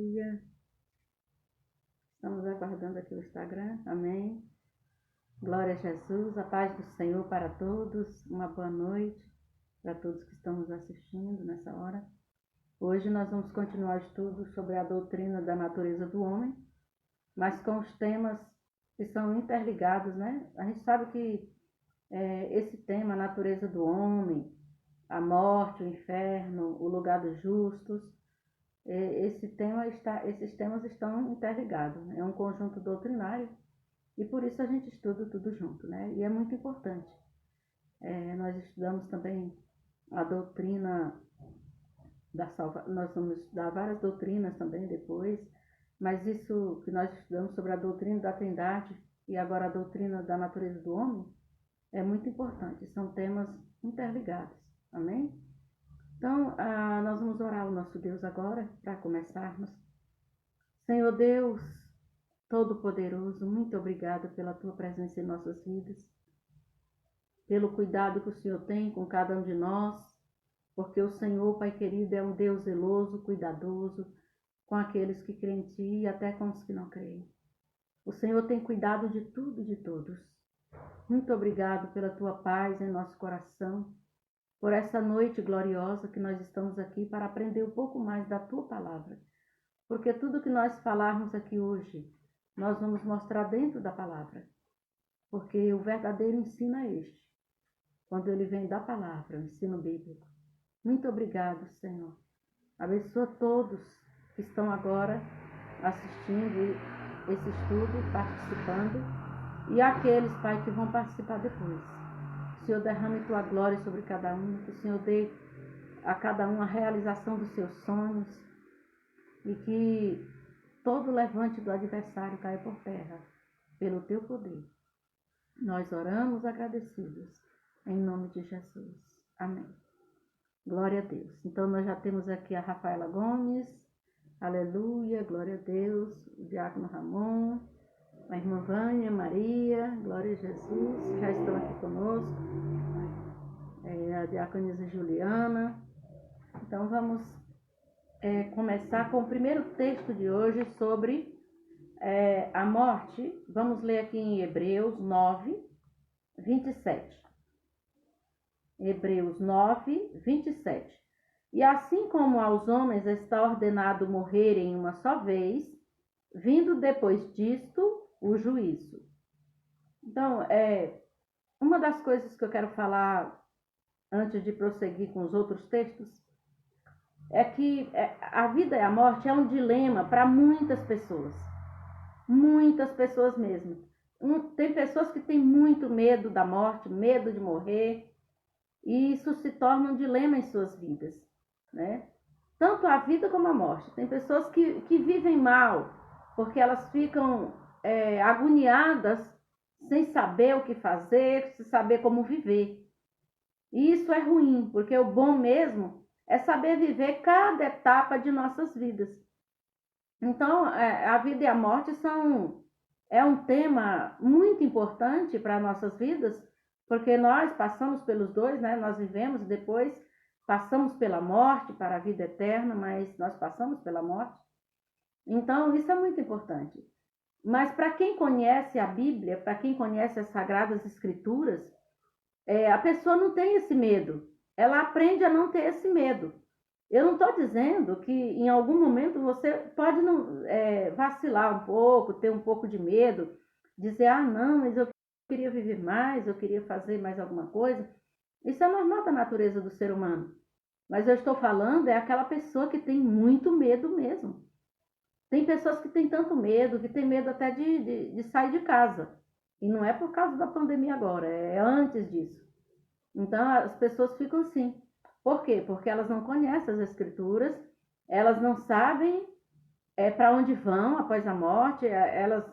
Aleluia. Estamos aguardando aqui o Instagram. Amém. Glória a Jesus. A paz do Senhor para todos. Uma boa noite para todos que estão nos assistindo nessa hora. Hoje nós vamos continuar o estudo sobre a doutrina da natureza do homem, mas com os temas que são interligados, né? A gente sabe que esse tema, a natureza do homem, a morte, o inferno, o lugar dos justos, esses temas estão interligados. É um conjunto doutrinário e por isso a gente estuda tudo junto, né? E é muito importante. Nós estudamos também a doutrina da salvação. Nós vamos estudar várias doutrinas também depois, mas isso que nós estudamos sobre a doutrina da Trindade e agora a doutrina da natureza do homem é muito importante. São temas interligados. Amém? Então, nós vamos orar ao nosso Deus agora, para começarmos. Senhor Deus, Todo-Poderoso, muito obrigada pela Tua presença em nossas vidas, pelo cuidado que o Senhor tem com cada um de nós, porque o Senhor, Pai querido, é um Deus zeloso, cuidadoso, com aqueles que creem em Ti e até com os que não creem. O Senhor tem cuidado de tudo e de todos. Muito obrigado pela Tua paz em nosso coração, por essa noite gloriosa que nós estamos aqui para aprender um pouco mais da Tua palavra. Porque tudo que nós falarmos aqui hoje, nós vamos mostrar dentro da palavra. Porque o verdadeiro ensino é este, quando ele vem da palavra, o ensino bíblico. Muito obrigado, Senhor. Abençoa todos que estão agora assistindo esse estudo, participando, e aqueles, Pai, que vão participar depois. O Senhor derrame Tua glória sobre cada um, que o Senhor dê a cada um a realização dos seus sonhos e que todo levante do adversário caia por terra pelo Teu poder. Nós oramos agradecidos em nome de Jesus. Amém. Glória a Deus. Então nós já temos aqui a Rafaela Gomes. Aleluia, glória a Deus. O Diácono Ramon, a irmã Vânia, Maria, glória a Jesus, já estão aqui conosco. A diaconisa Juliana. Então vamos começar com o primeiro texto de hoje sobre a morte. Vamos ler aqui em Hebreus 9, 27. Hebreus 9, 27. E assim como aos homens está ordenado morrerem uma só vez, vindo depois disto o juízo. Então, uma das coisas que eu quero falar antes de prosseguir com os outros textos é que a vida e a morte é um dilema para muitas pessoas mesmo. Tem pessoas que têm muito medo da morte, medo de morrer, e isso se torna um dilema em suas vidas, né? Tanto a vida como a morte. Tem pessoas que vivem mal, porque elas ficam agoniadas, sem saber o que fazer, sem saber como viver. E isso é ruim, porque o bom mesmo é saber viver cada etapa de nossas vidas. Então, a vida e a morte é um tema muito importante para nossas vidas, porque nós passamos pelos dois, né? Nós vivemos e depois passamos pela morte para a vida eterna, mas nós passamos pela morte. Então, isso é muito importante. Mas para quem conhece a Bíblia, para quem conhece as Sagradas Escrituras, a pessoa não tem esse medo. Ela aprende a não ter esse medo. Eu não estou dizendo que em algum momento você pode vacilar um pouco, ter um pouco de medo, dizer, não, mas eu queria viver mais, eu queria fazer mais alguma coisa. Isso é normal da natureza do ser humano. Mas eu estou falando aquela pessoa que tem muito medo mesmo. Tem pessoas que têm tanto medo, que tem medo até de sair de casa. E não é por causa da pandemia agora, é antes disso. Então as pessoas ficam assim. Por quê? Porque elas não conhecem as Escrituras, elas não sabem para onde vão após a morte, elas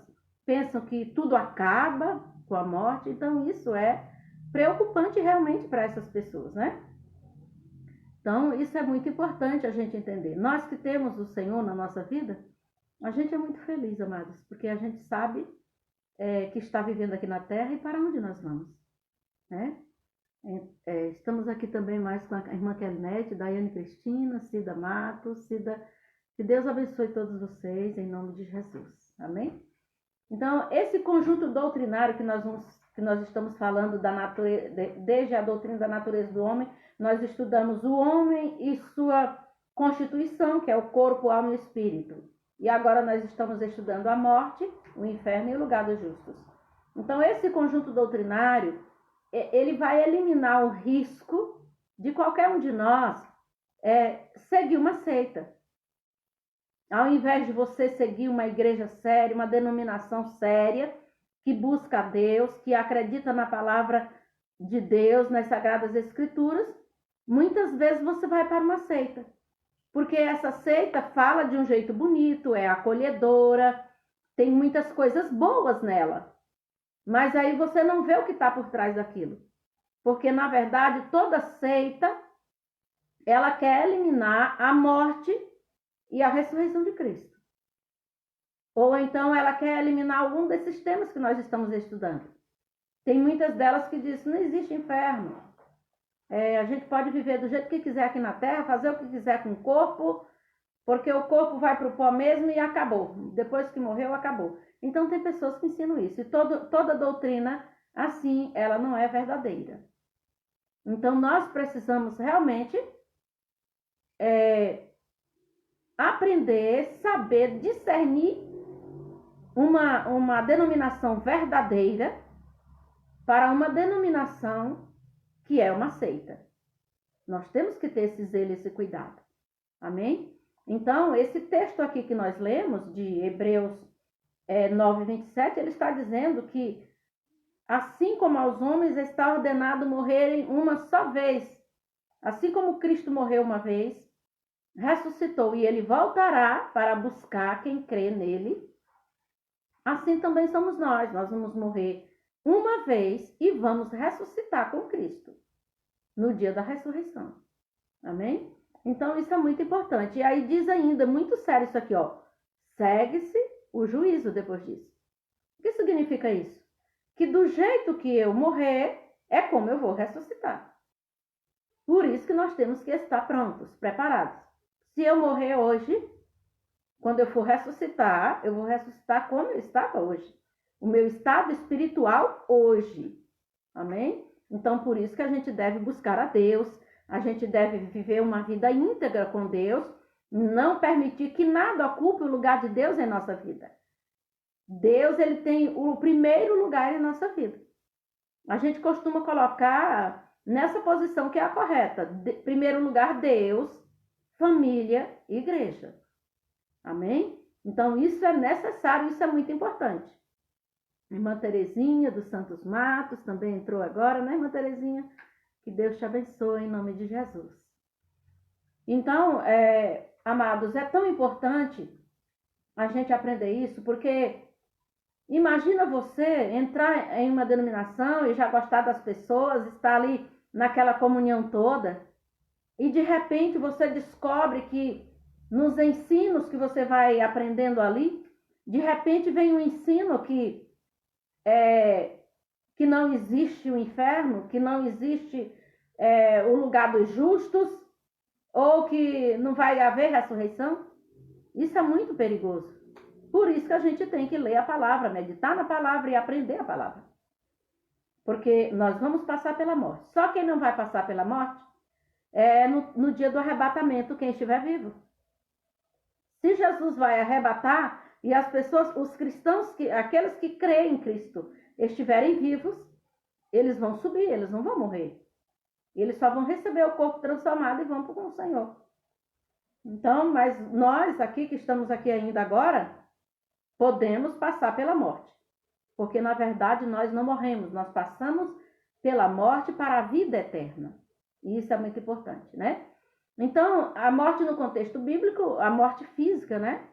pensam que tudo acaba com a morte, então isso é preocupante realmente para essas pessoas, né? Então isso é muito importante a gente entender. Nós que temos o Senhor na nossa vida, a gente é muito feliz, amados, porque a gente sabe que está vivendo aqui na Terra e para onde nós vamos, né? Estamos aqui também mais com a irmã Kelinete, Daiane Cristina, Cida Matos, Cida Que Deus abençoe todos vocês, em nome de Jesus. Amém? Então, esse conjunto doutrinário que nós estamos falando da natureza, desde a doutrina da natureza do homem, nós estudamos o homem e sua constituição, que é o corpo, alma e espírito. E agora nós estamos estudando a morte, o inferno e o lugar dos justos. Então, esse conjunto doutrinário, ele vai eliminar o risco de qualquer um de nós seguir uma seita. Ao invés de você seguir uma igreja séria, uma denominação séria, que busca a Deus, que acredita na palavra de Deus, nas Sagradas Escrituras, muitas vezes você vai para uma seita. Porque essa seita fala de um jeito bonito, é acolhedora, tem muitas coisas boas nela. Mas aí você não vê o que está por trás daquilo. Porque, na verdade, toda seita, ela quer eliminar a morte e a ressurreição de Cristo. Ou então ela quer eliminar algum desses temas que nós estamos estudando. Tem muitas delas que dizem, não existe inferno. A gente pode viver do jeito que quiser aqui na Terra, fazer o que quiser com o corpo, porque o corpo vai para o pó mesmo e acabou. Depois que morreu, acabou. Então tem pessoas que ensinam isso. E toda doutrina, assim, ela não é verdadeira. Então nós precisamos realmente aprender, saber discernir uma denominação verdadeira para uma denominação que é uma seita. Nós temos que ter esse zelo, esse cuidado. Amém? Então, esse texto aqui que nós lemos, de Hebreus 9:27, ele está dizendo que, assim como aos homens está ordenado morrerem uma só vez, assim como Cristo morreu uma vez, ressuscitou e ele voltará para buscar quem crê nele, assim também somos nós. Nós vamos morrer uma vez e vamos ressuscitar com Cristo no dia da ressurreição. Amém? Então, isso é muito importante. E aí diz ainda, muito sério isso aqui, ó. Segue-se o juízo depois disso. O que significa isso? Que do jeito que eu morrer, é como eu vou ressuscitar. Por isso que nós temos que estar prontos, preparados. Se eu morrer hoje, quando eu for ressuscitar, eu vou ressuscitar como eu estava hoje. O meu estado espiritual hoje. Amém? Então, por isso que a gente deve buscar a Deus, a gente deve viver uma vida íntegra com Deus, não permitir que nada ocupe o lugar de Deus em nossa vida. Deus, ele tem o primeiro lugar em nossa vida. A gente costuma colocar nessa posição que é a correta. Primeiro lugar, Deus, família e igreja. Amém? Então, isso é necessário, isso é muito importante. Irmã Terezinha, dos Santos Matos, também entrou agora, né, Irmã Terezinha? Que Deus te abençoe, em nome de Jesus. Então, amados, é tão importante a gente aprender isso, porque imagina você entrar em uma denominação e já gostar das pessoas, estar ali naquela comunhão toda, e de repente você descobre que nos ensinos que você vai aprendendo ali, de repente vem um ensino que não existe o inferno, que não existe o lugar dos justos, ou que não vai haver ressurreição. Isso é muito perigoso. Por isso que a gente tem que ler a palavra, meditar na palavra e aprender a palavra. Porque nós vamos passar pela morte. Só quem não vai passar pela morte é no dia do arrebatamento, quem estiver vivo. Se Jesus vai arrebatar e as pessoas, os cristãos, aqueles que creem em Cristo, estiverem vivos, eles vão subir, eles não vão morrer. Eles só vão receber o corpo transformado e vão para o Senhor. Então, mas nós aqui, que estamos aqui ainda agora, podemos passar pela morte. Porque, na verdade, nós não morremos. Nós passamos pela morte para a vida eterna. E isso é muito importante, né? Então, a morte no contexto bíblico, a morte física, né?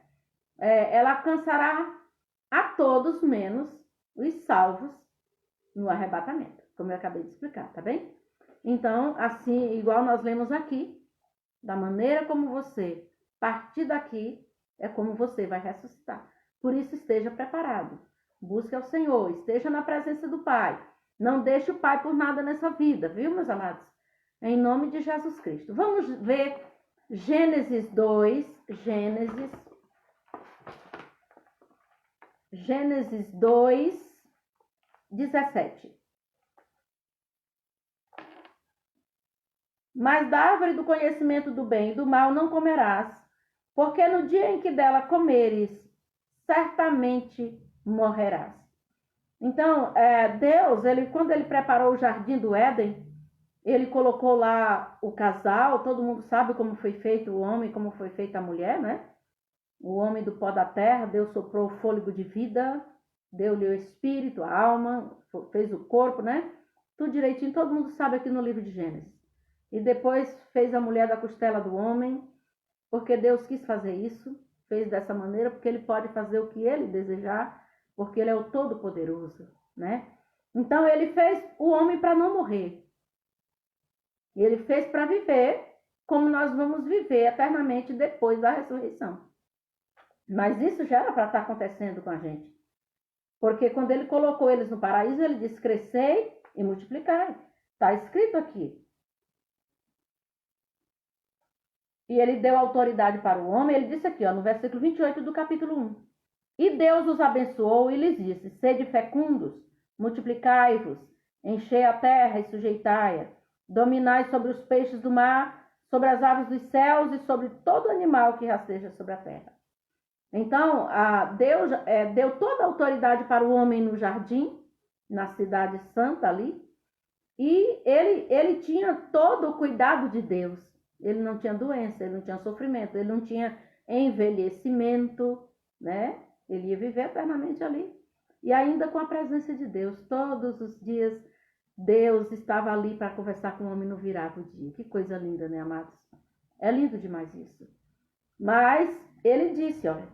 Ela alcançará a todos, menos os salvos no arrebatamento. Como eu acabei de explicar, tá bem? Então, assim, igual nós lemos aqui, da maneira como você partir daqui, é como você vai ressuscitar. Por isso, esteja preparado. Busque ao Senhor, esteja na presença do Pai. Não deixe o Pai por nada nessa vida, viu, meus amados? Em nome de Jesus Cristo. Vamos ver Gênesis 2, Gênesis 2, 17. Mas da árvore do conhecimento do bem e do mal não comerás, porque no dia em que dela comeres, certamente morrerás. Então, Deus, quando ele preparou o jardim do Éden, ele colocou lá o casal, todo mundo sabe como foi feito o homem, como foi feita a mulher, né? O homem do pó da terra, Deus soprou o fôlego de vida, deu-lhe o espírito, a alma, fez o corpo, né? Tudo direitinho, todo mundo sabe aqui no livro de Gênesis. E depois fez a mulher da costela do homem, porque Deus quis fazer isso, fez dessa maneira, porque ele pode fazer o que ele desejar, porque ele é o Todo-Poderoso, né? Então ele fez o homem para não morrer. Ele fez para viver como nós vamos viver eternamente depois da ressurreição. Mas isso já era para estar acontecendo com a gente. Porque quando ele colocou eles no paraíso, ele disse: crescei e multiplicai. Está escrito aqui. E ele deu autoridade para o homem. Ele disse aqui, no versículo 28 do capítulo 1. E Deus os abençoou e lhes disse: sede fecundos, multiplicai-vos, enchei a terra e sujeitai-a, dominai sobre os peixes do mar, sobre as aves dos céus e sobre todo animal que rasteja sobre a terra. Então, Deus deu toda a autoridade para o homem no jardim, na cidade santa ali, e ele tinha todo o cuidado de Deus. Ele não tinha doença, ele não tinha sofrimento, ele não tinha envelhecimento, né? Ele ia viver eternamente ali. E ainda com a presença de Deus, todos os dias, Deus estava ali para conversar com o homem no virar do dia. Que coisa linda, né, amados? É lindo demais isso. Mas ele disse, olha,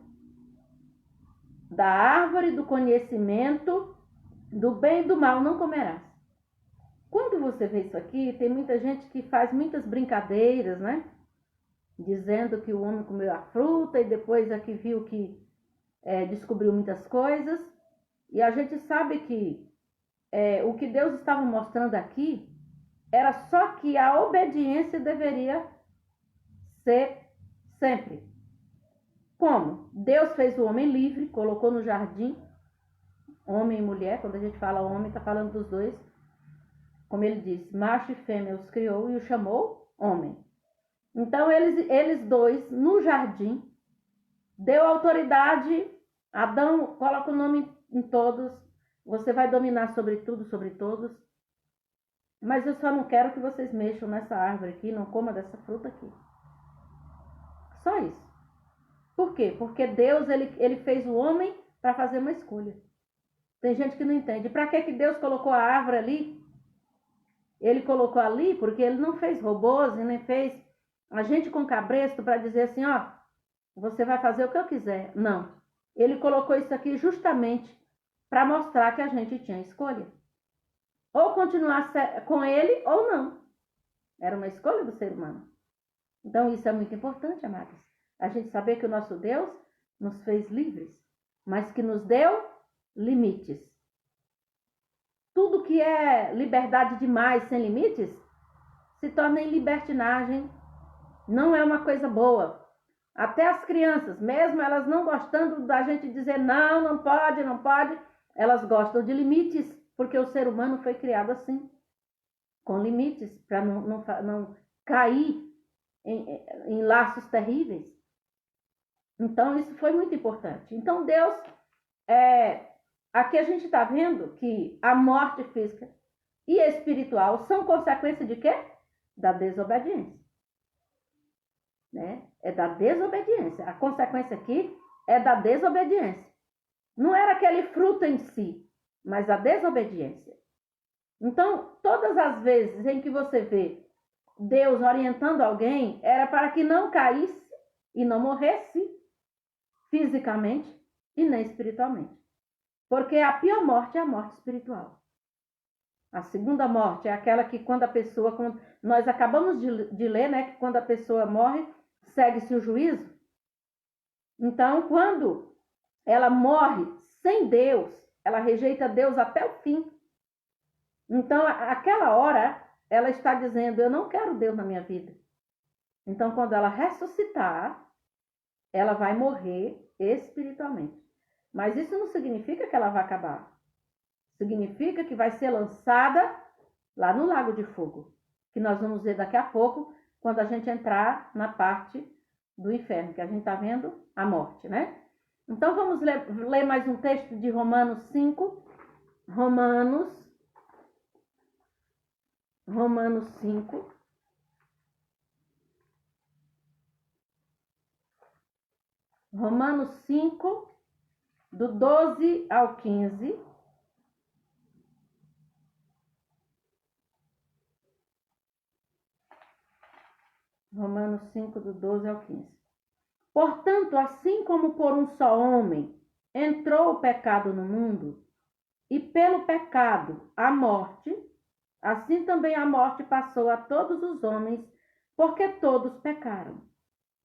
da árvore do conhecimento do bem e do mal não comerás. Quando você vê isso aqui, tem muita gente que faz muitas brincadeiras, né? Dizendo que o homem comeu a fruta e depois aqui viu que descobriu muitas coisas. E a gente sabe que o que Deus estava mostrando aqui era só que a obediência deveria ser sempre. Como? Deus fez o homem livre, colocou no jardim, homem e mulher. Quando a gente fala homem, está falando dos dois. Como ele diz, macho e fêmea os criou e o chamou homem. Então, eles dois, no jardim, deu autoridade. Adão, coloca o nome em todos. Você vai dominar sobre tudo, sobre todos. Mas eu só não quero que vocês mexam nessa árvore aqui, não coma dessa fruta aqui. Só isso. Por quê? Porque Deus, ele fez o homem para fazer uma escolha. Tem gente que não entende. Para que Deus colocou a árvore ali? Ele colocou ali porque ele não fez robôs e nem fez a gente com cabresto para dizer assim, você vai fazer o que eu quiser. Não. Ele colocou isso aqui justamente para mostrar que a gente tinha escolha. Ou continuar com ele ou não. Era uma escolha do ser humano. Então isso é muito importante, amados. A gente saber que o nosso Deus nos fez livres, mas que nos deu limites. Tudo que é liberdade demais, sem limites, se torna em libertinagem. Não é uma coisa boa. Até as crianças, mesmo elas não gostando da gente dizer não pode, elas gostam de limites, porque o ser humano foi criado assim, com limites, para não cair em laços terríveis. Então, isso foi muito importante. Então, Deus, aqui a gente está vendo que a morte física e espiritual são consequência de quê? Da desobediência. Né? É da desobediência. A consequência aqui é da desobediência. Não era aquele fruto em si, mas a desobediência. Então, todas as vezes em que você vê Deus orientando alguém, era para que não caísse e não morresse fisicamente e nem espiritualmente. Porque a pior morte é a morte espiritual. A segunda morte é aquela que quando a pessoa, nós acabamos de ler, né, que quando a pessoa morre, segue-se o juízo. Então, quando ela morre sem Deus, ela rejeita Deus até o fim. Então, aquela hora, ela está dizendo, eu não quero Deus na minha vida. Então, quando ela ressuscitar, ela vai morrer espiritualmente. Mas isso não significa que ela vai acabar. Significa que vai ser lançada lá no lago de fogo, que nós vamos ver daqui a pouco, quando a gente entrar na parte do inferno, que a gente está vendo a morte, né? Então, vamos ler mais um texto de Romanos 5. Romanos 5. Romanos 5, do 12 ao 15. Romanos 5, do 12 ao 15. Portanto, assim como por um só homem entrou o pecado no mundo, e pelo pecado a morte, assim também a morte passou a todos os homens, porque todos pecaram.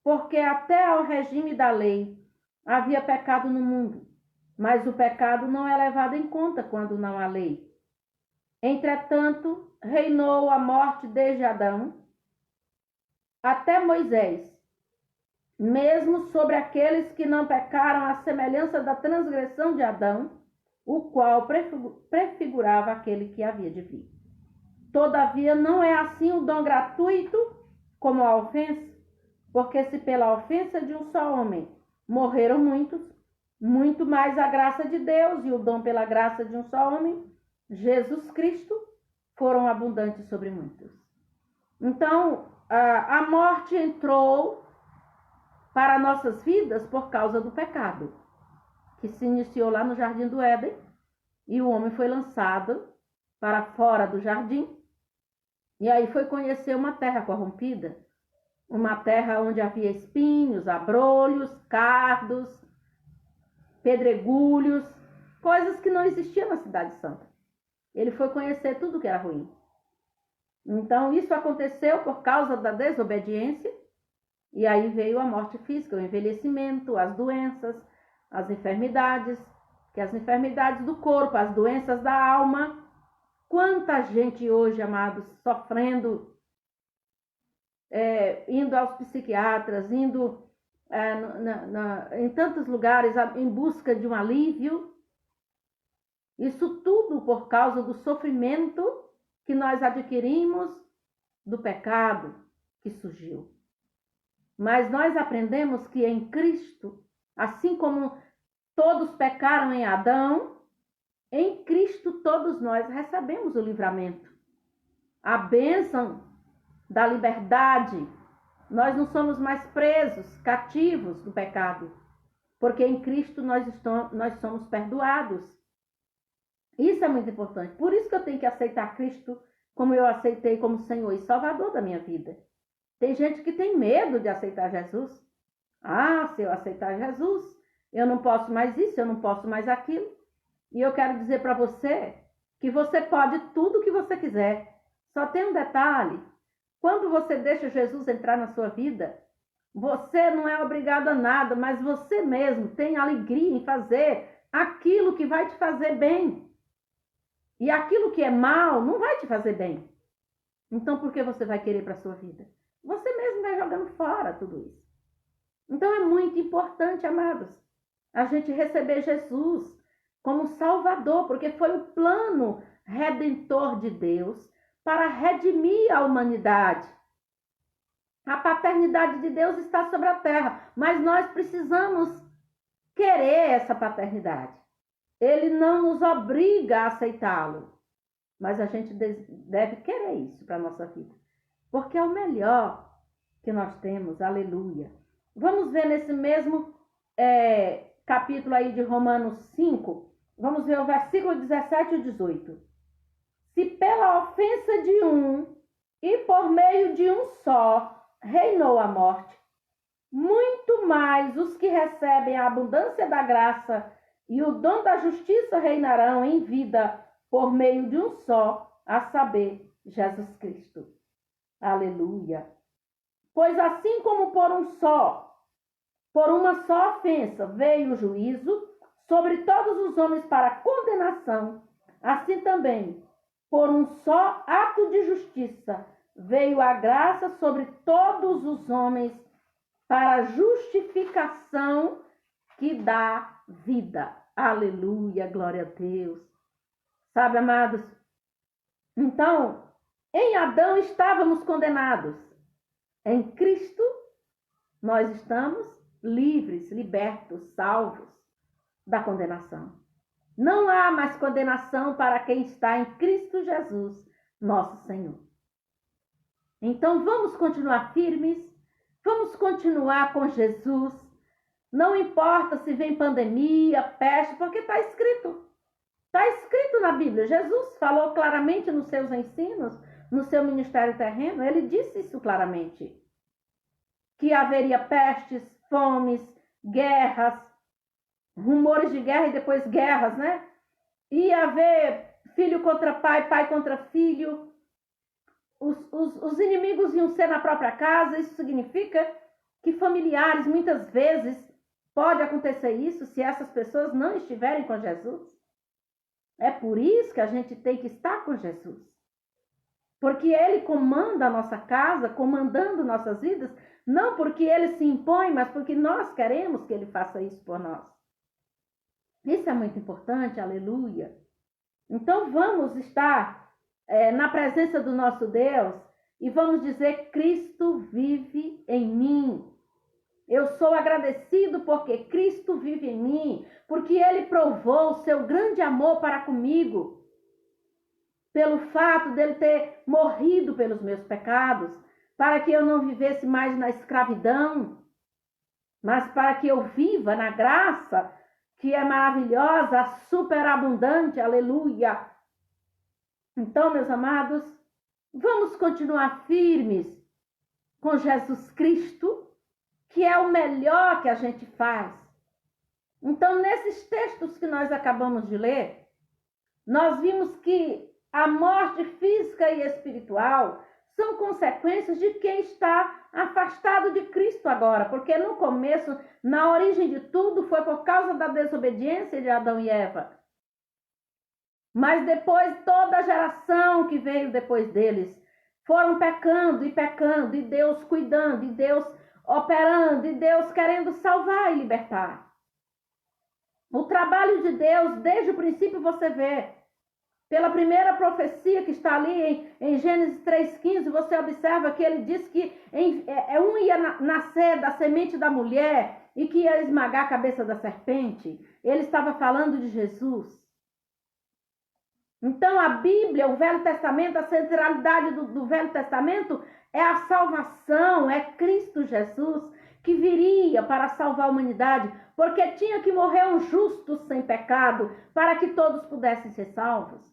Porque até ao regime da lei havia pecado no mundo, mas o pecado não é levado em conta quando não há lei. Entretanto, reinou a morte desde Adão até Moisés, mesmo sobre aqueles que não pecaram à semelhança da transgressão de Adão, o qual prefigurava aquele que havia de vir. Todavia, não é assim o dom gratuito como a ofensa, porque se pela ofensa de um só homem morreram muitos, muito mais a graça de Deus e o dom pela graça de um só homem, Jesus Cristo, foram abundantes sobre muitos. Então, a morte entrou para nossas vidas por causa do pecado, que se iniciou lá no Jardim do Éden, e o homem foi lançado para fora do jardim, e aí foi conhecer uma terra corrompida, uma terra onde havia espinhos, abrolhos, cardos, pedregulhos, coisas que não existiam na Cidade Santa. Ele foi conhecer tudo que era ruim. Então, isso aconteceu por causa da desobediência, e aí veio a morte física, o envelhecimento, as doenças, as enfermidades, que as enfermidades do corpo, as doenças da alma. Quanta gente hoje, amados, sofrendo, indo aos psiquiatras, indo em tantos lugares em busca de um alívio. Isso tudo por causa do sofrimento que nós adquirimos do pecado que surgiu. Mas nós aprendemos que em Cristo, assim como todos pecaram em Adão, em Cristo todos nós recebemos o livramento, a bênção da liberdade. Nós não somos mais presos, cativos do pecado, porque em Cristo nós somos perdoados. Isso é muito importante. Por isso que eu tenho que aceitar Cristo como eu aceitei como Senhor e Salvador da minha vida. Tem gente que tem medo de aceitar Jesus. Ah, se eu aceitar Jesus, eu não posso mais isso, eu não posso mais aquilo. E eu quero dizer para você que você pode tudo o que você quiser. Só tem um detalhe. Quando você deixa Jesus entrar na sua vida, você não é obrigado a nada, mas você mesmo tem alegria em fazer aquilo que vai te fazer bem. E aquilo que é mal não vai te fazer bem. Então, por que você vai querer para a sua vida? Você mesmo vai jogando fora tudo isso. Então, é muito importante, amados, a gente receber Jesus como Salvador, porque foi o plano redentor de Deus para redimir a humanidade. A paternidade de Deus está sobre a terra, mas nós precisamos querer essa paternidade. Ele não nos obriga a aceitá-lo, mas a gente deve querer isso para a nossa vida, porque é o melhor que nós temos, aleluia. Vamos ver nesse mesmo capítulo aí de Romanos 5, vamos ver o versículo 17 e 18. Se pela ofensa de um e por meio de um só reinou a morte, muito mais os que recebem a abundância da graça e o dom da justiça reinarão em vida por meio de um só, a saber, Jesus Cristo. Aleluia. Pois assim como por uma só ofensa veio o juízo sobre todos os homens para condenação, assim também, por um só ato de justiça, veio a graça sobre todos os homens para a justificação que dá vida. Aleluia, glória a Deus. Sabe, amados? Então, em Adão estávamos condenados. Em Cristo, nós estamos livres, libertos, salvos da condenação. Não há mais condenação para quem está em Cristo Jesus, nosso Senhor. Então, vamos continuar firmes, vamos continuar com Jesus. Não importa se vem pandemia, peste, porque está escrito. Está escrito na Bíblia. Jesus falou claramente nos seus ensinos, no seu ministério terreno. Ele disse isso claramente. Que haveria pestes, fomes, guerras, rumores de guerra e depois guerras, né? Ia haver filho contra pai, pai contra filho. Os inimigos iam ser na própria casa. Isso significa que familiares, muitas vezes, pode acontecer isso se essas pessoas não estiverem com Jesus. É por isso que a gente tem que estar com Jesus. Porque Ele comanda a nossa casa, comandando nossas vidas, não porque Ele se impõe, mas porque nós queremos que Ele faça isso por nós. Isso é muito importante, aleluia. Então vamos estar na presença do nosso Deus e vamos dizer: Cristo vive em mim. Eu sou agradecido porque Cristo vive em mim, porque Ele provou o seu grande amor para comigo, pelo fato dele ter morrido pelos meus pecados, para que eu não vivesse mais na escravidão, mas para que eu viva na graça, que é maravilhosa, superabundante, aleluia. Então, meus amados, vamos continuar firmes com Jesus Cristo, que é o melhor que a gente faz. Então, nesses textos que nós acabamos de ler, nós vimos que a morte física e espiritual são consequências de quem está afastado de Cristo agora, porque no começo, na origem de tudo, foi por causa da desobediência de Adão e Eva. Mas depois, toda a geração que veio depois deles foram pecando, e Deus cuidando, e Deus operando, e Deus querendo salvar e libertar. O trabalho de Deus, desde o princípio, você vê. Pela primeira profecia que está ali em Gênesis 3,15, você observa que ele diz que um ia nascer da semente da mulher e que ia esmagar a cabeça da serpente. Ele estava falando de Jesus. Então a Bíblia, o Velho Testamento, a centralidade do Velho Testamento é a salvação, é Cristo Jesus que viria para salvar a humanidade, porque tinha que morrer um justo sem pecado para que todos pudessem ser salvos.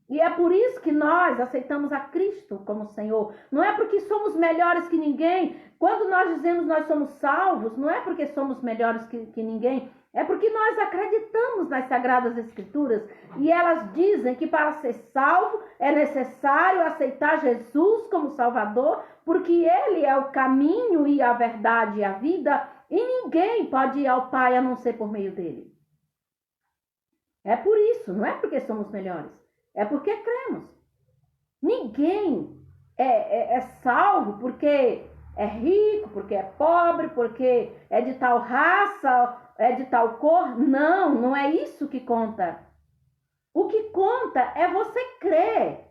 E é por isso que nós aceitamos a Cristo como Senhor. Não é porque somos melhores que ninguém. Quando nós dizemos nós somos salvos, não é porque somos melhores que ninguém. É porque nós acreditamos nas Sagradas Escrituras. E elas dizem que para ser salvo é necessário aceitar Jesus como Salvador, porque Ele é o caminho e a verdade e a vida. E ninguém pode ir ao Pai a não ser por meio dele. É por isso, não é porque somos melhores. É porque cremos. Ninguém é salvo porque é rico, porque é pobre, porque é de tal raça, é de tal cor. Não, não é isso que conta. O que conta é você crer,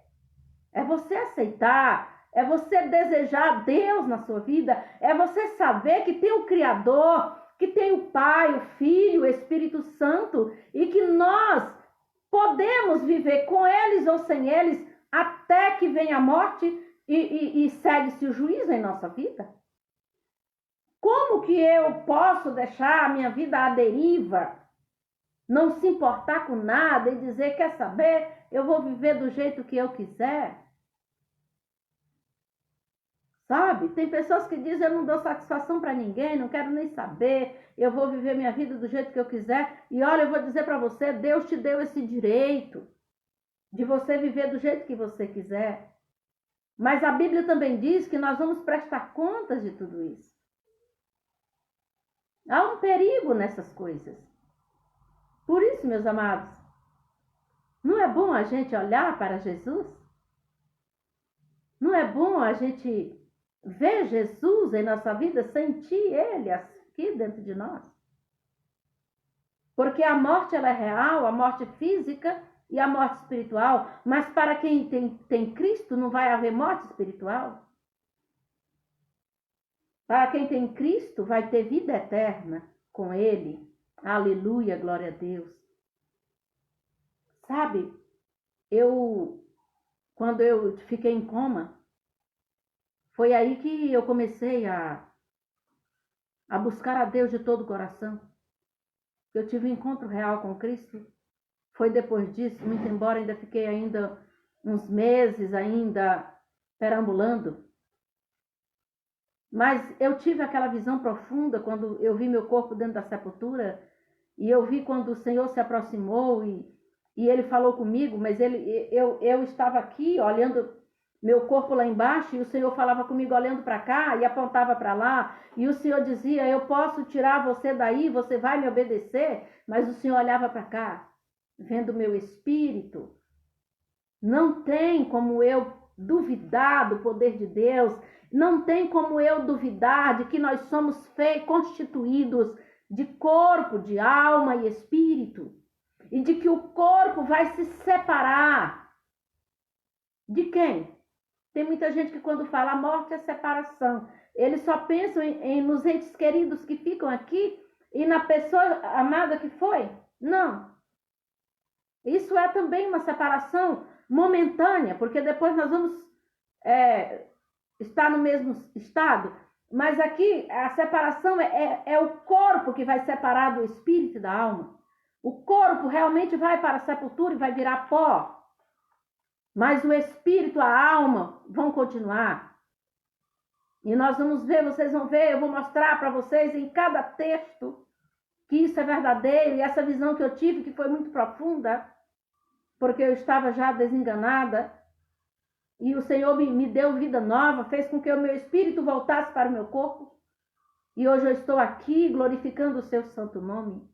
é você aceitar, é você desejar Deus na sua vida, é você saber que tem o Criador, que tem o Pai, o Filho, o Espírito Santo e que nós podemos viver com eles ou sem eles até que venha a morte e segue-se o juízo em nossa vida. Como que eu posso deixar a minha vida à deriva, não se importar com nada e dizer, quer saber, eu vou viver do jeito que eu quiser? Sabe? Tem pessoas que dizem, eu não dou satisfação para ninguém, não quero nem saber, eu vou viver minha vida do jeito que eu quiser. E olha, eu vou dizer para você, Deus te deu esse direito de você viver do jeito que você quiser. Mas a Bíblia também diz que nós vamos prestar contas de tudo isso. Há um perigo nessas coisas. Por isso, meus amados, não é bom a gente olhar para Jesus? Não é bom a gente ver Jesus em nossa vida, sentir Ele aqui dentro de nós? Porque a morte ela é real, a morte física e a morte espiritual. Mas para quem tem Cristo, não vai haver morte espiritual. Para quem tem Cristo, vai ter vida eterna com Ele. Aleluia, glória a Deus. Sabe, quando eu fiquei em coma, foi aí que eu comecei a buscar a Deus de todo o coração. Eu tive um encontro real com Cristo. Foi depois disso, muito embora ainda fiquei ainda uns meses ainda perambulando. Mas eu tive aquela visão profunda quando eu vi meu corpo dentro da sepultura, e eu vi quando o Senhor se aproximou e Ele falou comigo, mas eu estava aqui olhando meu corpo lá embaixo, e o Senhor falava comigo olhando para cá e apontava para lá, e o Senhor dizia, eu posso tirar você daí, você vai me obedecer, mas o Senhor olhava para cá, vendo o meu espírito. Não tem como eu duvidar do poder de Deus, não tem como eu duvidar de que nós somos constituídos de corpo, de alma e espírito, e de que o corpo vai se separar. De quem? Tem muita gente que quando fala a morte é separação, eles só pensam nos entes queridos que ficam aqui e na pessoa amada que foi. Não. Isso é também uma separação momentânea, porque depois nós vamos estar no mesmo estado. Mas aqui a separação é o corpo que vai separar do espírito e da alma. O corpo realmente vai para a sepultura e vai virar pó. Mas o espírito, a alma vão continuar. E nós vamos ver, vocês vão ver, eu vou mostrar para vocês em cada texto que isso é verdadeiro. E essa visão que eu tive, que foi muito profunda, porque eu estava já desenganada, e o Senhor me deu vida nova, fez com que o meu espírito voltasse para o meu corpo, e hoje eu estou aqui glorificando o seu santo nome.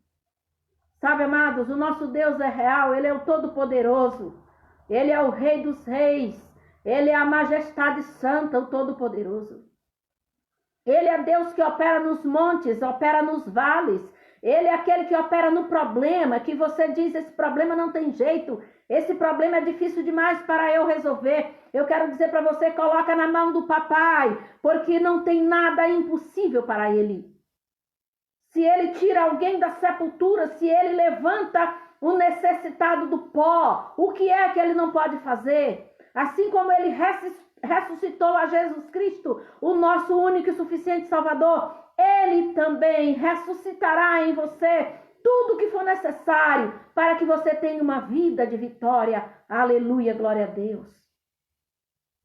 Sabe, amados, o nosso Deus é real, Ele é o Todo-Poderoso, Ele é o Rei dos Reis, Ele é a Majestade Santa, o Todo-Poderoso. Ele é Deus que opera nos montes, opera nos vales, Ele é aquele que opera no problema, que você diz, esse problema não tem jeito, esse problema é difícil demais para eu resolver. Eu quero dizer para você, coloca na mão do papai, porque não tem nada impossível para ele. Se ele tira alguém da sepultura, se ele levanta o necessitado do pó, o que é que ele não pode fazer? Assim como ele ressuscitou a Jesus Cristo, o nosso único e suficiente Salvador, Ele também ressuscitará em você tudo o que for necessário para que você tenha uma vida de vitória. Aleluia, glória a Deus.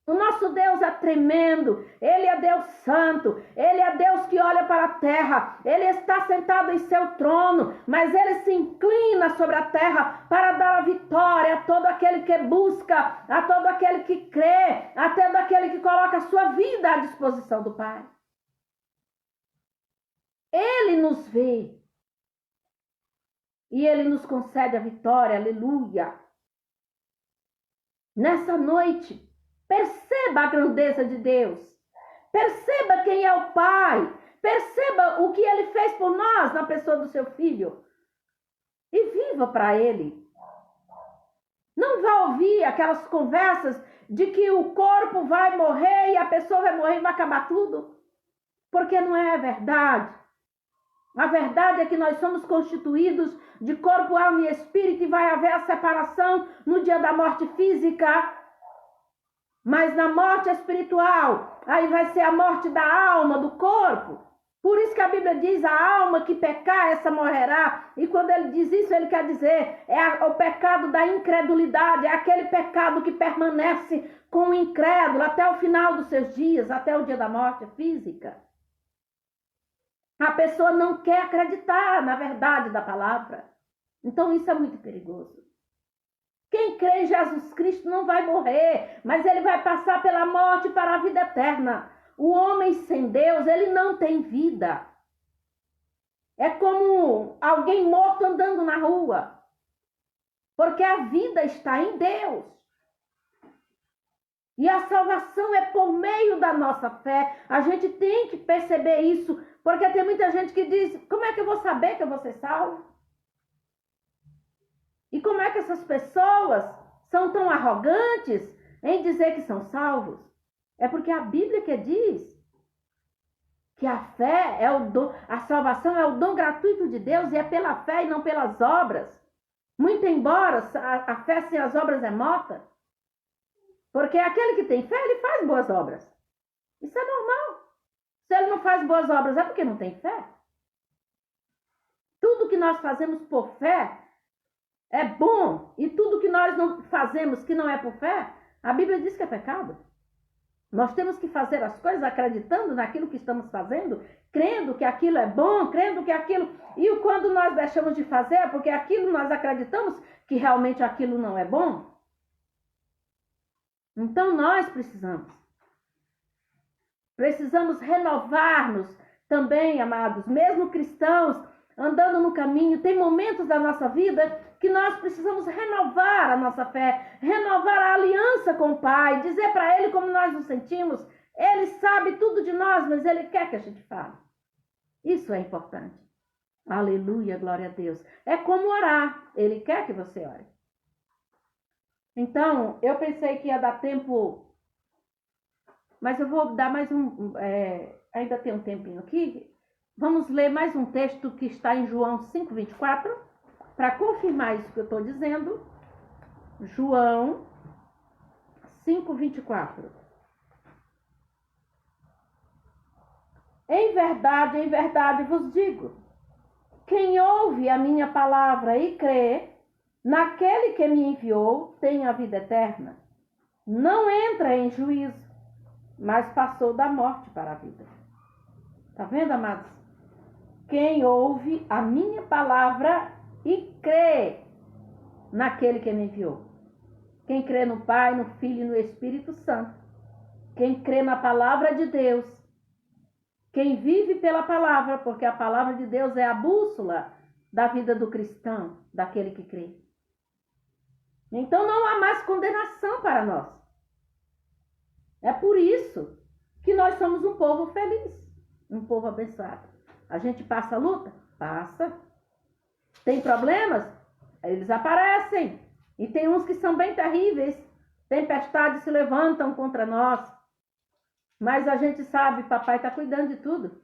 O nosso Deus é tremendo, Ele é Deus santo, Ele é Deus que olha para a terra, Ele está sentado em seu trono, mas Ele se inclina sobre a terra para dar a vitória a todo aquele que busca, a todo aquele que crê, a todo aquele que coloca a sua vida à disposição do Pai. Ele nos vê e Ele nos concede a vitória, aleluia. Nessa noite, perceba a grandeza de Deus. Perceba quem é o Pai. Perceba o que Ele fez por nós na pessoa do seu Filho. E viva para Ele. Não vá ouvir aquelas conversas de que o corpo vai morrer e a pessoa vai morrer e vai acabar tudo. Porque não é verdade. A verdade é que nós somos constituídos de corpo, alma e espírito e vai haver a separação no dia da morte física. Mas na morte espiritual, aí vai ser a morte da alma, do corpo. Por isso que a Bíblia diz, a alma que pecar, essa morrerá. E quando ele diz isso, ele quer dizer, o pecado da incredulidade, é aquele pecado que permanece com o incrédulo até o final dos seus dias, até o dia da morte física. A pessoa não quer acreditar na verdade da palavra. Então isso é muito perigoso. Quem crê em Jesus Cristo não vai morrer, mas ele vai passar pela morte para a vida eterna. O homem sem Deus, ele não tem vida. É como alguém morto andando na rua. Porque a vida está em Deus. E a salvação é por meio da nossa fé. A gente tem que perceber isso, porque tem muita gente que diz: como é que eu vou saber que eu vou ser salvo? E como é que essas pessoas são tão arrogantes em dizer que são salvos? É porque a Bíblia que diz que a fé é o dom, a salvação é o dom gratuito de Deus e é pela fé e não pelas obras. Muito embora a fé sem as obras é morta, porque aquele que tem fé, ele faz boas obras. Isso é normal. Se ele não faz boas obras, é porque não tem fé. Tudo que nós fazemos por fé é bom, e tudo que nós não fazemos que não é por fé, a Bíblia diz que é pecado. Nós temos que fazer as coisas acreditando naquilo que estamos fazendo, crendo que aquilo é bom, crendo que aquilo... E quando nós deixamos de fazer, é porque aquilo nós acreditamos que realmente aquilo não é bom. Então nós precisamos renovar-nos também, amados, mesmo cristãos, andando no caminho, tem momentos da nossa vida que nós precisamos renovar a nossa fé, renovar a aliança com o Pai, dizer para Ele como nós nos sentimos. Ele sabe tudo de nós, mas Ele quer que a gente fale. Isso é importante. Aleluia, glória a Deus. É como orar. Ele quer que você ore. Então, eu pensei que ia dar tempo, mas eu vou dar mais ainda tem um tempinho aqui. Vamos ler mais um texto que está em João 5:24, para confirmar isso que eu estou dizendo. João 5:24. Em verdade vos digo, quem ouve a minha palavra e crê naquele que me enviou, tem a vida eterna. Não entra em juízo, mas passou da morte para a vida. Tá vendo, amados? Quem ouve a minha palavra e crê naquele que me enviou. Quem crê no Pai, no Filho e no Espírito Santo. Quem crê na palavra de Deus. Quem vive pela palavra, porque a palavra de Deus é a bússola da vida do cristão, daquele que crê. Então não há mais condenação para nós. É por isso que nós somos um povo feliz, um povo abençoado. A gente passa luta? Passa. Tem problemas? Eles aparecem. E tem uns que são bem terríveis. Tempestades se levantam contra nós. Mas a gente sabe, papai está cuidando de tudo.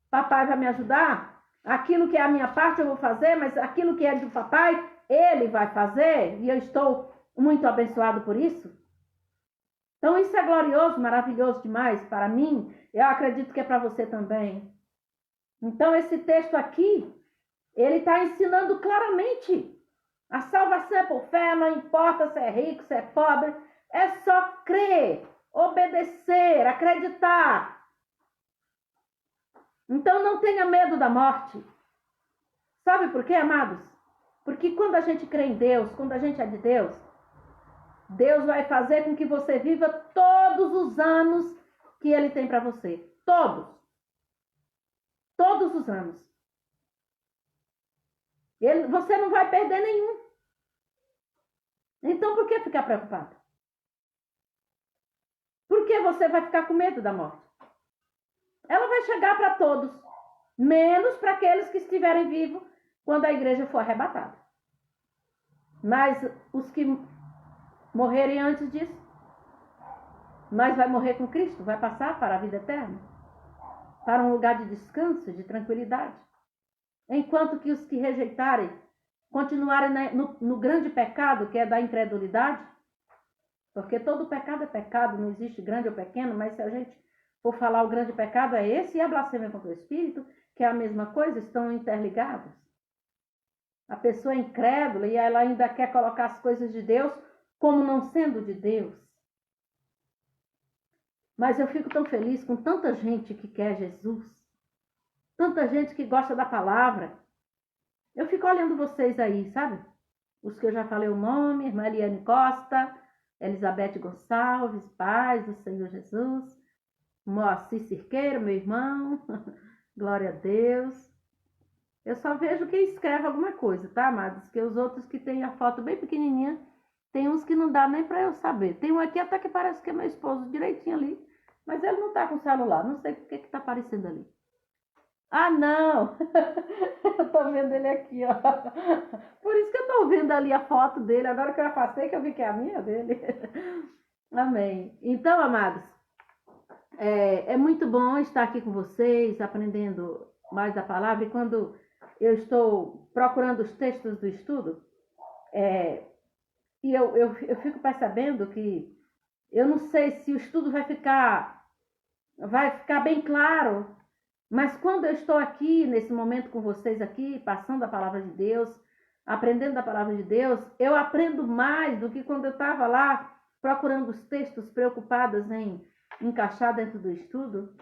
Papai vai me ajudar. Aquilo que é a minha parte eu vou fazer, mas aquilo que é do papai, ele vai fazer. E eu estou muito abençoado por isso. Então isso é glorioso, maravilhoso demais para mim. Eu acredito que é para você também. Então esse texto aqui, ele está ensinando claramente. A salvação é por fé, não importa se é rico, se é pobre. É só crer, obedecer, acreditar. Então não tenha medo da morte. Sabe por quê, amados? Porque quando a gente crê em Deus, quando a gente é de Deus, Deus vai fazer com que você viva todos os anos que Ele tem para você. Todos. Todos os anos. Você não vai perder nenhum. Então por que ficar preocupado? Por que você vai ficar com medo da morte? Ela vai chegar para todos, menos para aqueles que estiverem vivos quando a igreja for arrebatada. Mas os que morrerem antes disso, mas vai morrer com Cristo, vai passar para a vida eterna, para um lugar de descanso, de tranquilidade. Enquanto que os que rejeitarem, continuarem no grande pecado, que é da incredulidade, porque todo pecado é pecado, não existe grande ou pequeno, mas se a gente for falar o grande pecado é esse, e a blasfêmia contra o Espírito, que é a mesma coisa, estão interligados. A pessoa é incrédula e ela ainda quer colocar as coisas de Deus como não sendo de Deus. Mas eu fico tão feliz com tanta gente que quer Jesus, tanta gente que gosta da palavra. Eu fico olhando vocês aí, sabe? Os que eu já falei o nome, irmã Eliane Costa, Elizabeth Gonçalves, paz do Senhor Jesus, Moacir Cirqueiro, meu irmão, glória a Deus. Eu só vejo quem escreve alguma coisa, tá, amados? Que os outros que têm a foto bem pequenininha, Tem uns que não dá nem para eu saber. Tem um aqui até que parece que é meu esposo direitinho ali, mas ele não tá com o celular. Não sei o que tá aparecendo ali. Ah, não! Eu tô vendo ele aqui, ó. Por isso que eu tô vendo ali a foto dele. Agora que eu afastei, que eu vi que é a minha dele. Amém. Então, amados, é muito bom estar aqui com vocês, aprendendo mais da palavra. E quando eu estou procurando os textos do estudo, e eu fico percebendo que eu não sei se o estudo vai ficar bem claro, mas quando eu estou aqui, nesse momento com vocês aqui, passando a palavra de Deus, aprendendo a palavra de Deus, eu aprendo mais do que quando eu estava lá procurando os textos, preocupadas em encaixar dentro do estudo.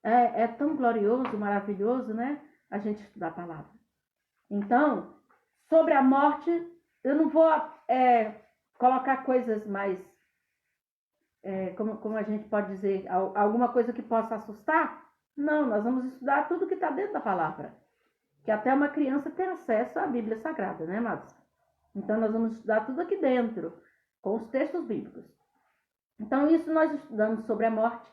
É tão glorioso, maravilhoso, né? A gente estudar a palavra. Então, sobre a morte, eu não vou colocar coisas mais, como a gente pode dizer, alguma coisa que possa assustar. Não, nós vamos estudar tudo que está dentro da palavra. Que até uma criança tem acesso à Bíblia Sagrada, né, amados? Então, nós vamos estudar tudo aqui dentro, com os textos bíblicos. Então, isso nós estudamos sobre a morte.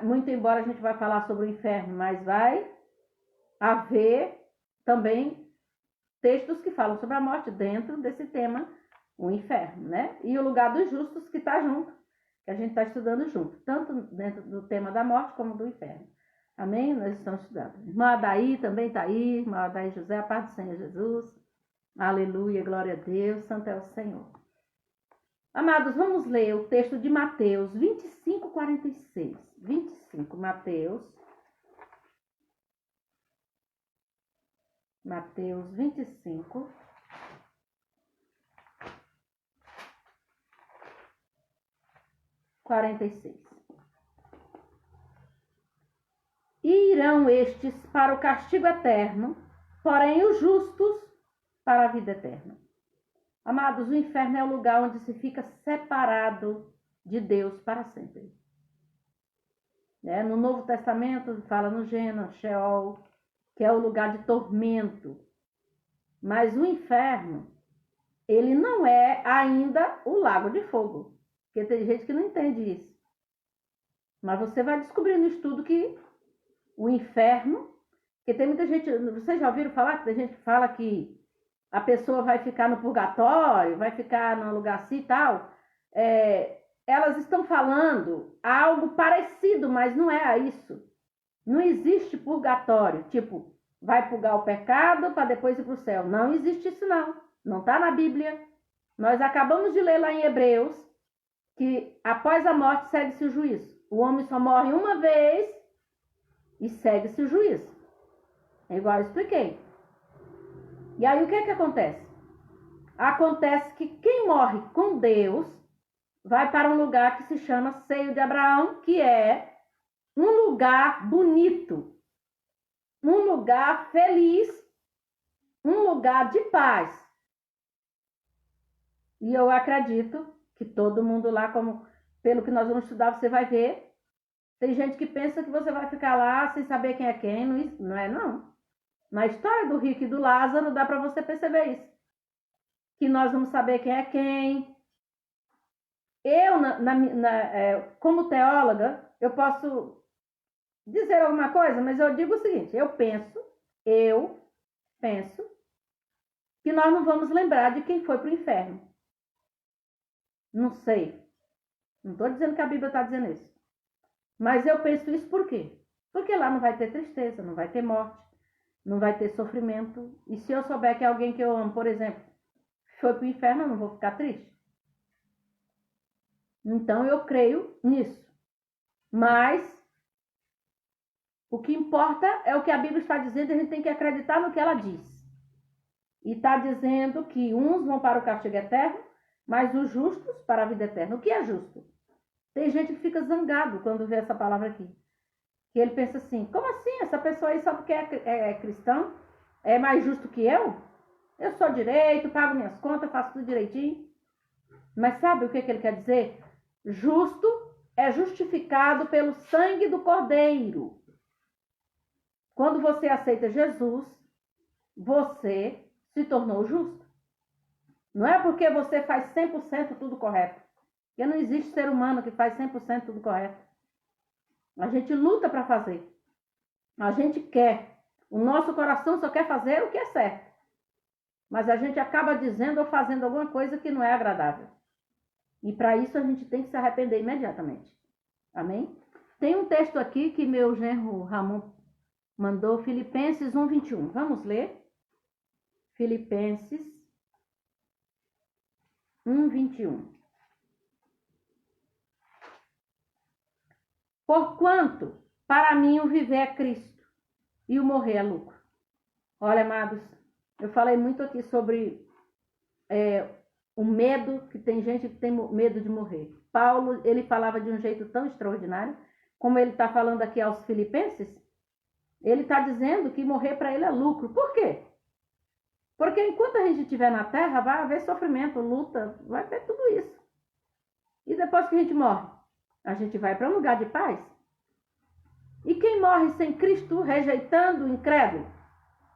Muito embora a gente vai falar sobre o inferno, mas vai haver também textos que falam sobre a morte dentro desse tema, o inferno, né? E o lugar dos justos que está junto, que a gente está estudando junto, tanto dentro do tema da morte como do inferno. Amém? Nós estamos estudando. Irmã Adaí também está aí, irmã Adaí José, a paz do Senhor Jesus. Aleluia, glória a Deus, santo é o Senhor. Amados, vamos ler o texto de Mateus 25, 46. 25, Mateus 25, 46. E irão estes para o castigo eterno, porém os justos para a vida eterna. Amados, o inferno é o lugar onde se fica separado de Deus para sempre. No Novo Testamento fala no Gênesis, Sheol, que é o lugar de tormento. Mas o inferno, ele não é ainda o lago de fogo. Porque tem gente que não entende isso. Mas você vai descobrir no estudo que o inferno, porque tem muita gente, vocês já ouviram falar que tem gente que fala que a pessoa vai ficar no purgatório, vai ficar num lugar assim e tal. Elas estão falando algo parecido, mas não é isso. Não existe purgatório, tipo, vai purgar o pecado para depois ir para o céu. Não existe isso não. Não está na Bíblia. Nós acabamos de ler lá em Hebreus que após a morte segue-se o juízo. O homem só morre uma vez e segue-se o juízo. É igual eu expliquei. E aí o que acontece? Acontece que quem morre com Deus vai para um lugar que se chama Seio de Abraão, que é um lugar bonito, um lugar feliz, um lugar de paz. E eu acredito que todo mundo lá, como pelo que nós vamos estudar, você vai ver, tem gente que pensa que você vai ficar lá sem saber quem é quem, não é não. Na história do rico e do Lázaro dá para você perceber isso. Que nós vamos saber quem é quem. Eu, como teóloga, eu posso dizer alguma coisa, mas eu digo o seguinte, eu penso que nós não vamos lembrar de quem foi para o inferno. Não sei. Não estou dizendo que a Bíblia está dizendo isso. Mas eu penso isso por quê? Porque lá não vai ter tristeza, não vai ter morte, não vai ter sofrimento. E se eu souber que alguém que eu amo, por exemplo, foi para o inferno, eu não vou ficar triste. Então eu creio nisso. Mas o que importa é o que a Bíblia está dizendo, a gente tem que acreditar no que ela diz. E está dizendo que uns vão para o castigo eterno, mas os justos para a vida eterna. O que é justo? Tem gente que fica zangado quando vê essa palavra aqui. Que ele pensa assim, como assim? Essa pessoa aí só porque é cristão é mais justo que eu? Eu sou direito, pago minhas contas, faço tudo direitinho. Mas sabe o que ele quer dizer? Justo é justificado pelo sangue do Cordeiro. Quando você aceita Jesus, você se tornou justo. Não é porque você faz 100% tudo correto. Porque não existe ser humano que faz 100% tudo correto. A gente luta para fazer. A gente quer. O nosso coração só quer fazer o que é certo. Mas a gente acaba dizendo ou fazendo alguma coisa que não é agradável. E para isso a gente tem que se arrepender imediatamente. Amém? Tem um texto aqui que meu genro Ramon mandou, Filipenses 1:21. Vamos ler? Filipenses 1:21. Porquanto, para mim o viver é Cristo e o morrer é lucro. Olha, amados, eu falei muito aqui sobre o medo, que tem gente que tem medo de morrer. Paulo, ele falava de um jeito tão extraordinário, como ele está falando aqui aos filipenses, ele está dizendo que morrer para ele é lucro. Por quê? Porque enquanto a gente estiver na terra, vai haver sofrimento, luta, vai ter tudo isso. E depois que a gente morre, a gente vai para um lugar de paz. E quem morre sem Cristo, rejeitando o incrédulo,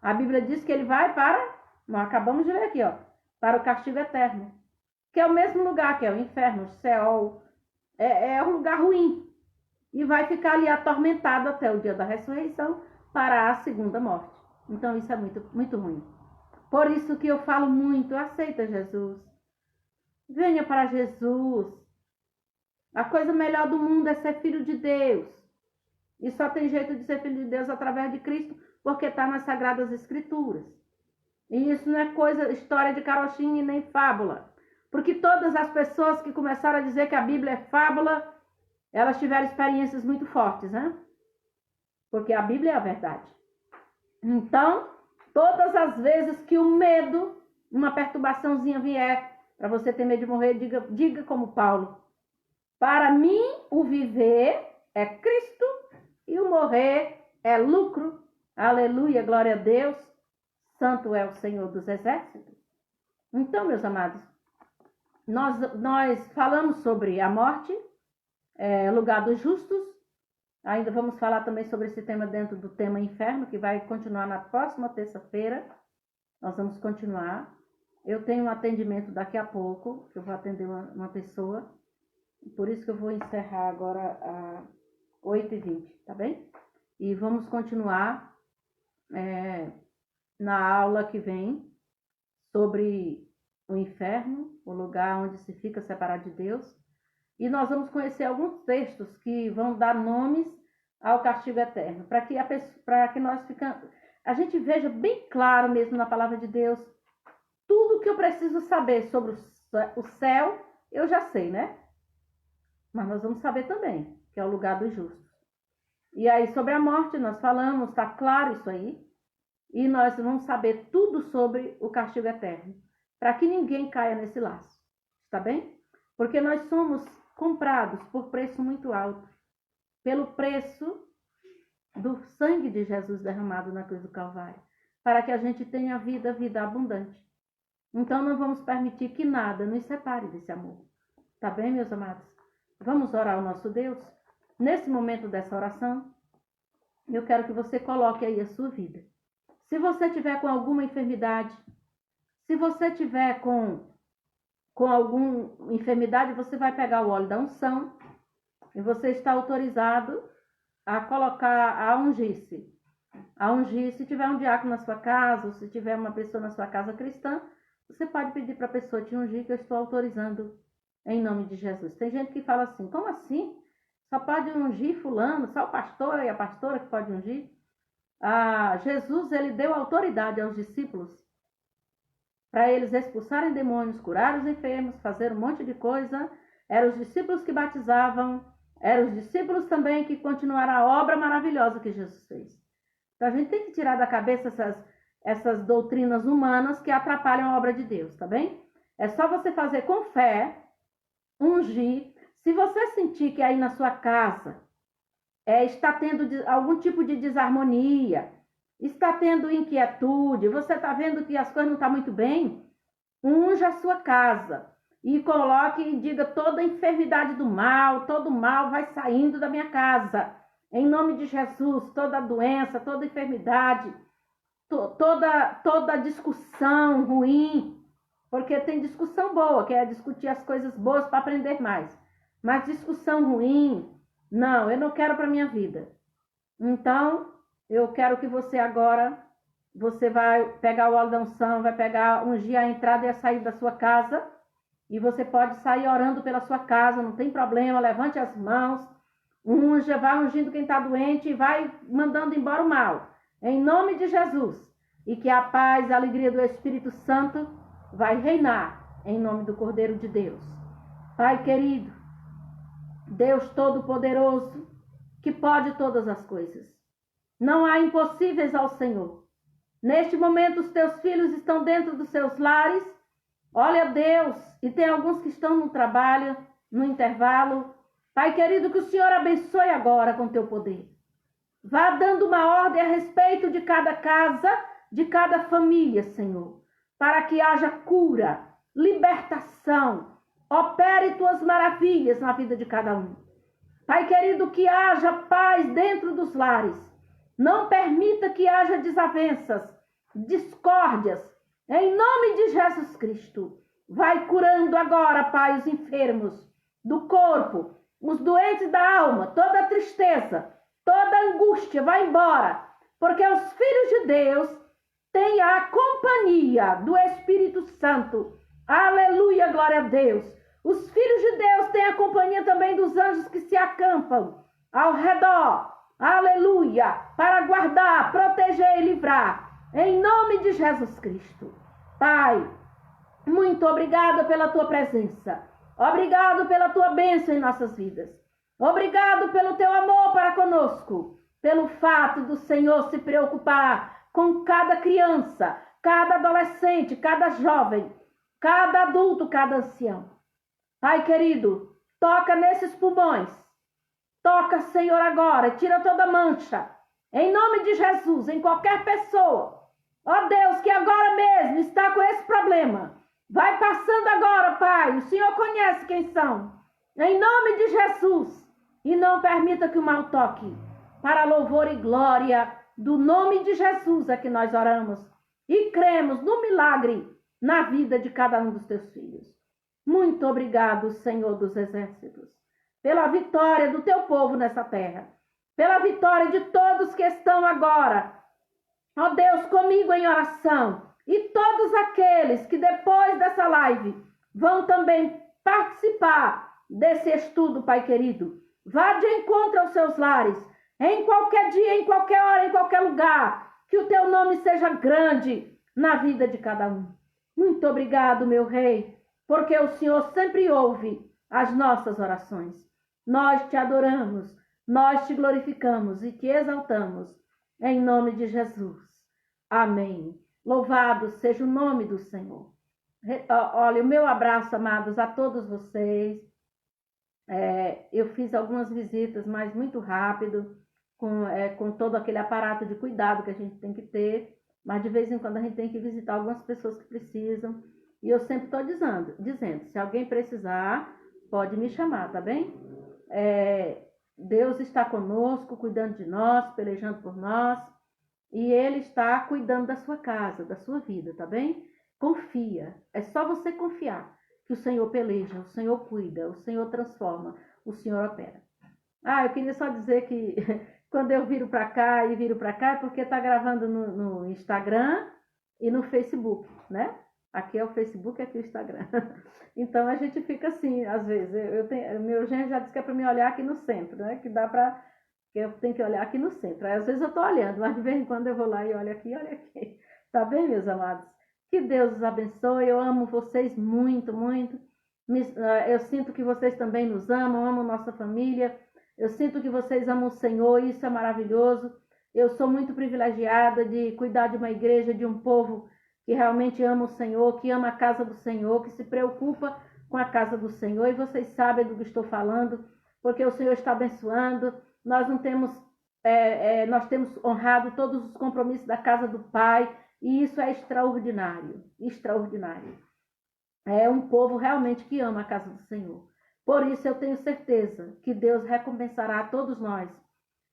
a Bíblia diz que ele vai para, nós acabamos de ler aqui, para o castigo eterno, que é o mesmo lugar, que é o inferno, o Seol, é um lugar ruim. E vai ficar ali atormentado até o dia da ressurreição para a segunda morte. Então isso é muito, muito ruim. Por isso que eu falo muito, aceita Jesus. Venha para Jesus. A coisa melhor do mundo é ser filho de Deus. E só tem jeito de ser filho de Deus através de Cristo, porque está nas Sagradas Escrituras. E isso não é coisa, história de carochinha e nem fábula. Porque todas as pessoas que começaram a dizer que a Bíblia é fábula, elas tiveram experiências muito fortes, né? Porque a Bíblia é a verdade. Então, todas as vezes que o medo, uma perturbaçãozinha vier, para você ter medo de morrer, diga como Paulo. Para mim, o viver é Cristo e o morrer é lucro. Aleluia, glória a Deus. Santo é o Senhor dos Exércitos. Então, meus amados, nós falamos sobre a morte, lugar dos justos. Ainda vamos falar também sobre esse tema dentro do tema inferno, que vai continuar na próxima terça-feira. Nós vamos continuar. Eu tenho um atendimento daqui a pouco, que eu vou atender uma pessoa. Por isso que eu vou encerrar agora às 8h20, tá bem? E vamos continuar na aula que vem sobre o inferno, o lugar onde se fica separado de Deus. E nós vamos conhecer alguns textos que vão dar nomes ao castigo eterno, para que a gente veja bem claro mesmo na palavra de Deus tudo que eu preciso saber sobre o céu, eu já sei, né? Mas nós vamos saber também, que é o lugar dos justos. E aí sobre a morte nós falamos, está claro isso aí, e nós vamos saber tudo sobre o castigo eterno, para que ninguém caia nesse laço, está bem? Porque nós somos comprados por preço muito alto, pelo preço do sangue de Jesus derramado na cruz do Calvário, para que a gente tenha vida abundante. Então não vamos permitir que nada nos separe desse amor. Tá bem, meus amados? Vamos orar ao nosso Deus? Nesse momento dessa oração, eu quero que você coloque aí a sua vida. Se você tiver com alguma enfermidade, se você tiver com alguma enfermidade, você vai pegar o óleo da unção e você está autorizado a colocar, a ungir-se. A ungir, se tiver um diácono na sua casa, ou se tiver uma pessoa na sua casa cristã, você pode pedir para a pessoa te ungir, que eu estou autorizando em nome de Jesus. Tem gente que fala assim, como assim? Só pode ungir fulano, só o pastor e a pastora que pode ungir? Jesus, ele deu autoridade aos discípulos para eles expulsarem demônios, curar os enfermos, fazer um monte de coisa. Eram os discípulos que batizavam, eram os discípulos também que continuaram a obra maravilhosa que Jesus fez. Então a gente tem que tirar da cabeça essas doutrinas humanas que atrapalham a obra de Deus, tá bem? É só você fazer com fé, ungir. Se você sentir que aí na sua casa está tendo algum tipo de desarmonia, está tendo inquietude, você está vendo que as coisas não estão muito bem, unja a sua casa e coloque e diga toda a enfermidade do mal, todo mal vai saindo da minha casa. Em nome de Jesus, toda doença, toda enfermidade, toda discussão ruim, Porque tem discussão boa, que é discutir as coisas boas para aprender mais. Mas discussão ruim, não, eu não quero para minha vida. Então, eu quero que você agora, você vai pegar o óleo da unção, vai pegar, ungir a entrada e a saída da sua casa, e você pode sair orando pela sua casa, não tem problema, levante as mãos, unja, vai ungindo quem está doente e vai mandando embora o mal, em nome de Jesus. E que a paz, a alegria do Espírito Santo vai reinar, em nome do Cordeiro de Deus. Pai querido, Deus Todo-Poderoso, que pode todas as coisas. Não há impossíveis ao Senhor. Neste momento, os teus filhos estão dentro dos seus lares. Olha, Deus, e tem alguns que estão no trabalho, no intervalo. Pai querido, que o Senhor abençoe agora com teu poder. Vá dando uma ordem a respeito de cada casa, de cada família, Senhor, para que haja cura, libertação, opere tuas maravilhas na vida de cada um. Pai querido, que haja paz dentro dos lares. Não permita que haja desavenças, discórdias. Em nome de Jesus Cristo. Vai curando agora, Pai, os enfermos do corpo, os doentes da alma, toda a tristeza, toda a angústia, vai embora. Porque os filhos de Deus têm a companhia do Espírito Santo. Aleluia, glória a Deus. Os filhos de Deus têm a companhia também dos anjos que se acampam ao redor. Aleluia! Para guardar, proteger e livrar. Em nome de Jesus Cristo. Pai, muito obrigada pela tua presença. Obrigado pela tua bênção em nossas vidas. Obrigado pelo teu amor para conosco. Pelo fato do Senhor se preocupar com cada criança, cada adolescente, cada jovem, cada adulto, cada ancião. Pai querido, toca nesses pulmões. Toca, Senhor, agora. Tira toda mancha. Em nome de Jesus, em qualquer pessoa. Ó Deus, que agora mesmo está com esse problema. Vai passando agora, Pai. O Senhor conhece quem são. Em nome de Jesus. E não permita que o mal toque. Para louvor e glória do nome de Jesus é que nós oramos. E cremos no milagre na vida de cada um dos teus filhos. Muito obrigado, Senhor dos Exércitos, pela vitória do teu povo nessa terra, pela vitória de todos que estão agora, ó Deus, comigo em oração, e todos aqueles que depois dessa live vão também participar desse estudo, Pai querido. Vá de encontro aos seus lares, em qualquer dia, em qualquer hora, em qualquer lugar, que o teu nome seja grande na vida de cada um. Muito obrigado, meu Rei, porque o Senhor sempre ouve as nossas orações. Nós te adoramos, nós te glorificamos e te exaltamos, em nome de Jesus. Amém. Louvado seja o nome do Senhor. Olha, o meu abraço, amados, a todos vocês. Eu fiz algumas visitas, mas muito rápido, com todo aquele aparato de cuidado que a gente tem que ter, mas de vez em quando a gente tem que visitar algumas pessoas que precisam. E eu sempre estou dizendo, se alguém precisar, pode me chamar, tá bem? Deus está conosco, cuidando de nós, pelejando por nós. E Ele está cuidando da sua casa, da sua vida, tá bem? Confia. É só você confiar que o Senhor peleja, o Senhor cuida, o Senhor transforma, o Senhor opera. Eu queria só dizer que quando eu viro para cá e viro para cá é porque está gravando no Instagram e no Facebook, né? Aqui é o Facebook, aqui é o Instagram. Então a gente fica assim, às vezes. Meu genro já disse que é para me olhar aqui no centro, né? Que eu tenho que olhar aqui no centro. Aí, às vezes eu estou olhando, mas de vez em quando eu vou lá e olho aqui, olha aqui. Tá bem, meus amados? Que Deus os abençoe. Eu amo vocês muito, muito. Eu sinto que vocês também nos amam nossa família. Eu sinto que vocês amam o Senhor, isso é maravilhoso. Eu sou muito privilegiada de cuidar de uma igreja, de um povo que realmente ama o Senhor, que ama a casa do Senhor, que se preocupa com a casa do Senhor. E vocês sabem do que estou falando, porque o Senhor está abençoando. Nós temos honrado todos os compromissos da casa do Pai, e isso é extraordinário, extraordinário. É um povo realmente que ama a casa do Senhor. Por isso eu tenho certeza que Deus recompensará a todos nós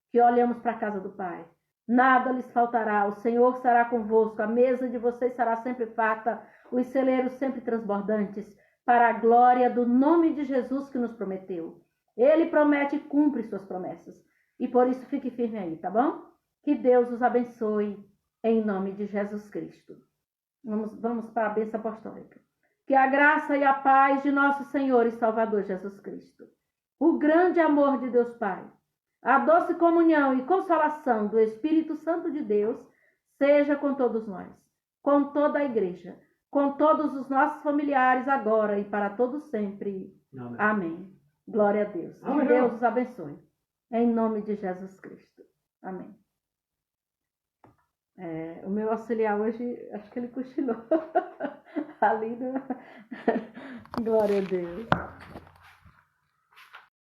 que olhamos para a casa do Pai. nada lhes faltará. O Senhor estará convosco, a mesa de vocês será sempre farta, os celeiros sempre transbordantes, para a glória do nome de Jesus que nos prometeu. Ele promete e cumpre suas promessas. E por isso fique firme aí, tá bom? Que Deus os abençoe em nome de Jesus Cristo. Vamos para a bênção apostólica. Que a graça e a paz de nosso Senhor e Salvador Jesus Cristo, o grande amor de Deus Pai, a doce comunhão e consolação do Espírito Santo de Deus seja com todos nós, com toda a igreja, com todos os nossos familiares agora e para todos sempre. Amém. Amém. Glória a Deus. Amém. Deus os abençoe. Em nome de Jesus Cristo. Amém. O meu auxiliar hoje, acho que ele cochilou. Ali, né? Glória a Deus.